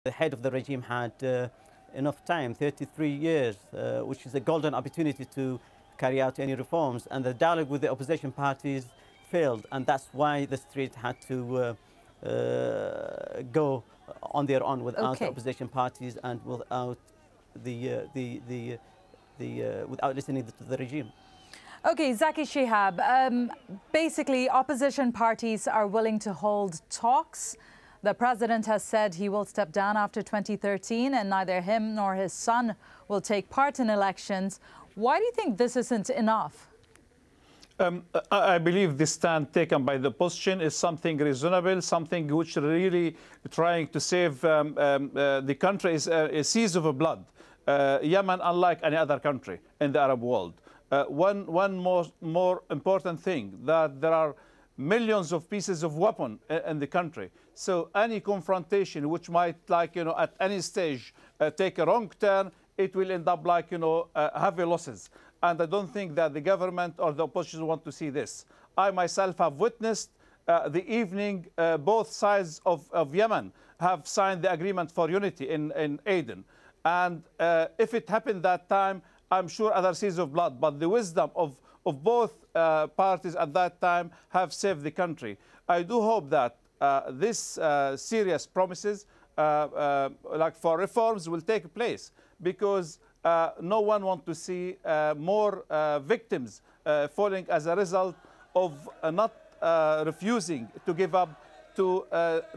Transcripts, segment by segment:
the head of the regime had enough time, 33 years, which is a golden opportunity to carry out any reforms. And the dialogue with the opposition parties failed, and that's why the street had to go on their own without the opposition parties and without without listening to the regime. Okay, Zaki Shihab, basically opposition parties are willing to hold talks. The president has said he will step down after 2013 and neither him nor his son will take part in elections. Why do you think this isn't enough? I believe the stand taken by the opposition is something reasonable, something which really trying to save the country is a seas of blood. Yemen, unlike any other country in the Arab world. One more important thing, that there are millions of pieces of weapon in the country. So any confrontation which might, at any stage take a wrong turn, it will end up heavy losses. And I don't think that the government or the opposition want to see this. I myself have witnessed the evening both sides of Yemen have signed the agreement for unity in Aden. And if it happened that time, I'm sure other seas of blood. But the wisdom of both parties at that time have saved the country. I do hope that this serious promises, for reforms, will take place, because no one wants to see more victims falling as a result of not refusing to give up to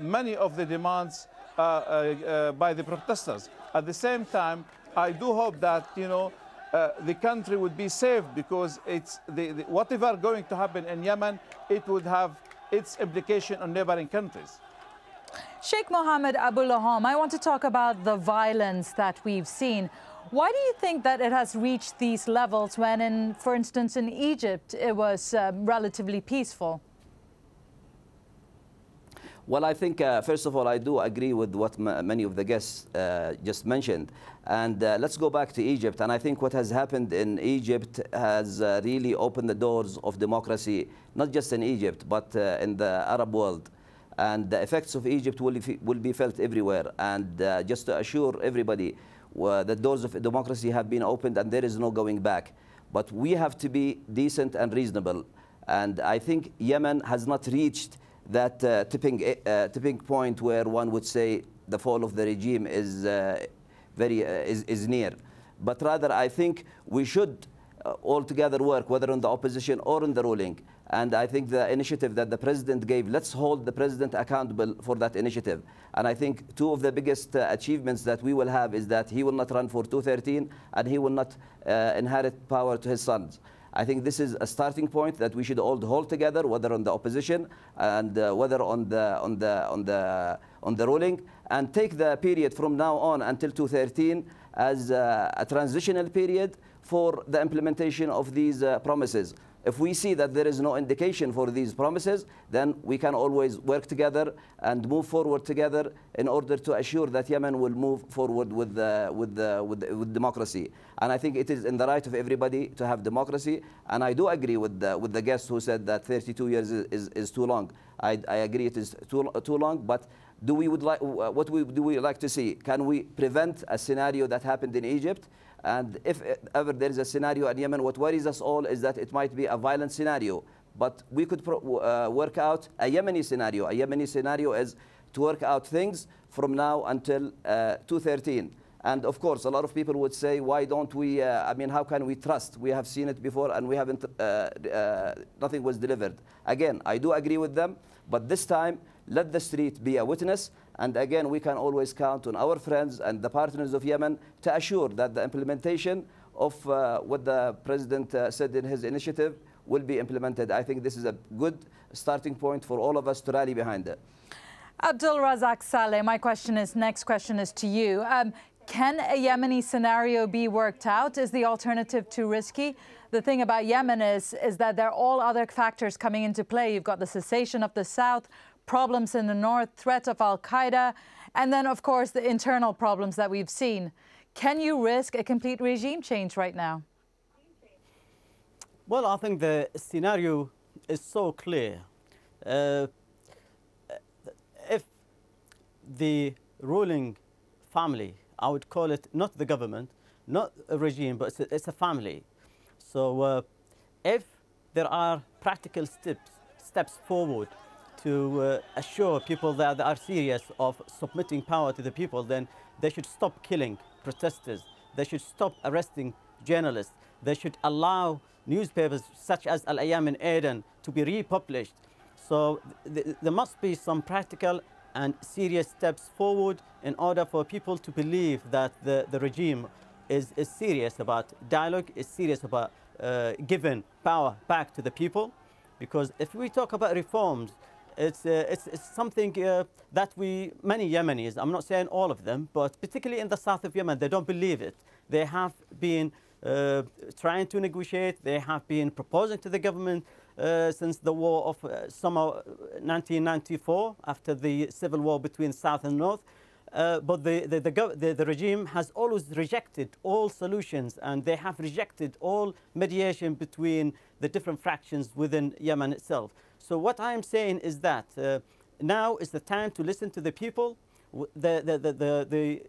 many of the demands by the protesters. At the same time, I do hope that the country would be saved, because it's whatever going to happen in Yemen, it would have its implication on neighboring countries. Sheikh Mohammed Abu Laham, I want to talk about the violence that we've seen. Why do you think that it has reached these levels when, for instance, in Egypt, it was relatively peaceful? Well, I think, first of all, I do agree with what many of the guests just mentioned. And let's go back to Egypt. And I think what has happened in Egypt has really opened the doors of democracy, not just in Egypt, but in the Arab world. And the effects of Egypt will be felt everywhere. And just to assure everybody, the doors of democracy have been opened and there is no going back. But we have to be decent and reasonable. And I think Yemen has not reached that tipping point where one would say the fall of the regime is near. But rather, I think we should all together work, whether on the opposition or in the ruling. And I think the initiative that the president gave, let's hold the president accountable for that initiative. And I think two of the biggest achievements that we will have is that he will not run for 2013 and he will not inherit power to his sons. I think this is a starting point that we should all hold together, whether on the opposition and whether on the ruling, and take the period from now on until 2013 as a transitional period for the implementation of these promises. If we see that there is no indication for these promises, then we can always work together and move forward together in order to assure that Yemen will move forward with democracy. And I think it is in the right of everybody to have democracy. And I do agree with the guest who said that 32 years is too long. I agree it is too long, but do we like to see? Can we prevent a scenario that happened in Egypt? And if ever there is a scenario in Yemen, what worries us all is that it might be a violent scenario. But we could work out a Yemeni scenario. A Yemeni scenario is to work out things from now until 2013. And of course, a lot of people would say, why don't we, how can we trust? We have seen it before and we haven't, nothing was delivered. Again, I do agree with them, but this time, let the street be a witness. And again, we can always count on our friends and the partners of Yemen to assure that the implementation of what the president said in his initiative will be implemented. I think this is a good starting point for all of us to rally behind it. Abdul Razak Saleh, my next question is to you. Can a Yemeni scenario be worked out? Is the alternative too risky? The thing about Yemen is that there are all other factors coming into play. You've got the cessation of the south, problems in the north, threat of al-Qaeda, and then, of course, the internal problems that we've seen. Can you risk a complete regime change right now? Well, I think the scenario is so clear. If the ruling family. I would call it not the government, not a regime, but it's a family. So if there are practical steps forward to assure people that they are serious of submitting power to the people, then they should stop killing protesters. They should stop arresting journalists. They should allow newspapers such as Al-Ayyam in Aden to be republished. So there must be some practical and serious steps forward in order for people to believe that the regime is serious about dialogue, is serious about giving power back to the people. Because if we talk about reforms, it's something that many Yemenis, I'm not saying all of them, but particularly in the south of Yemen, they don't believe it. They have been trying to negotiate. They have been proposing to the government since the war of summer 1994, after the civil war between South and North. But the regime has always rejected all solutions, and they have rejected all mediation between the different fractions within Yemen itself. So what I am saying is that now is the time to listen to the people. The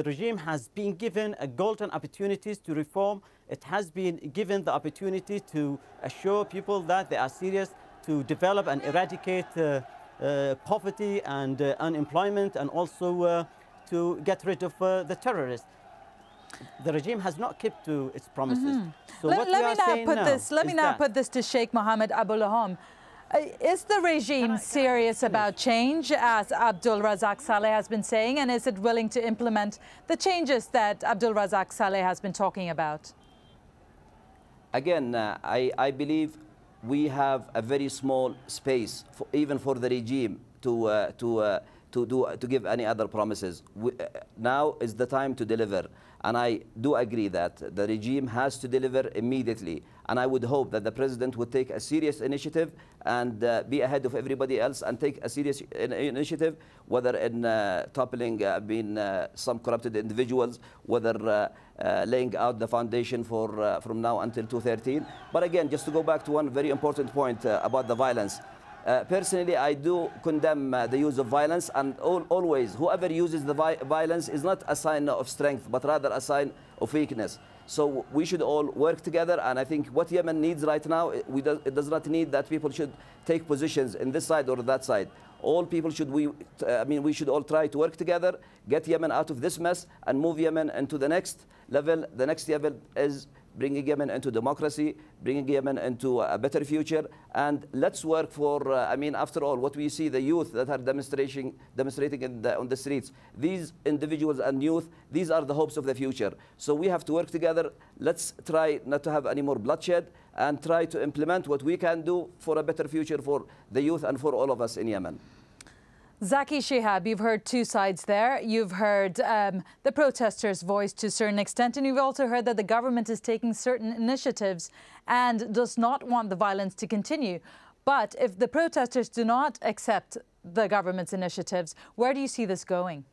regime has been given a golden opportunities to reform. It has been given the opportunity to assure people that they are serious to develop and eradicate poverty and unemployment, and also to get rid of the terrorists. The regime has not kept to its promises. So let me now put this to Sheikh Mohammed Abulaham. Is the regime serious about change, as Abdul Razak Saleh has been saying, and is it willing to implement the changes that Abdul Razak Saleh has been talking about? Again, I believe we have a very small space, even for the regime, to give any other promises. Now is the time to deliver. And I do agree that the regime has to deliver immediately. And I would hope that the president would take a serious initiative and be ahead of everybody else and take a serious initiative, whether in toppling some corrupted individuals, whether laying out the foundation for from now until 2013. But again, just to go back to one very important point about the violence. Personally, I do condemn the use of violence, and always, whoever uses the violence is not a sign of strength, but rather a sign of weakness. So we should all work together, and I think what Yemen needs right now, it does not need that people should take positions in this side or that side. All people should, we should all try to work together, get Yemen out of this mess, and move Yemen into the next level. The next level is bringing Yemen into democracy, bringing Yemen into a better future. And let's work for, after all, what we see, the youth that are demonstrating on the streets, these individuals and youth, these are the hopes of the future. So we have to work together. Let's try not to have any more bloodshed and try to implement what we can do for a better future for the youth and for all of us in Yemen. Zaki Shihab, you've heard two sides there. You've heard the protesters' voice to a certain extent, and you've also heard that the government is taking certain initiatives and does not want the violence to continue. But if the protesters do not accept the government's initiatives, where do you see this going?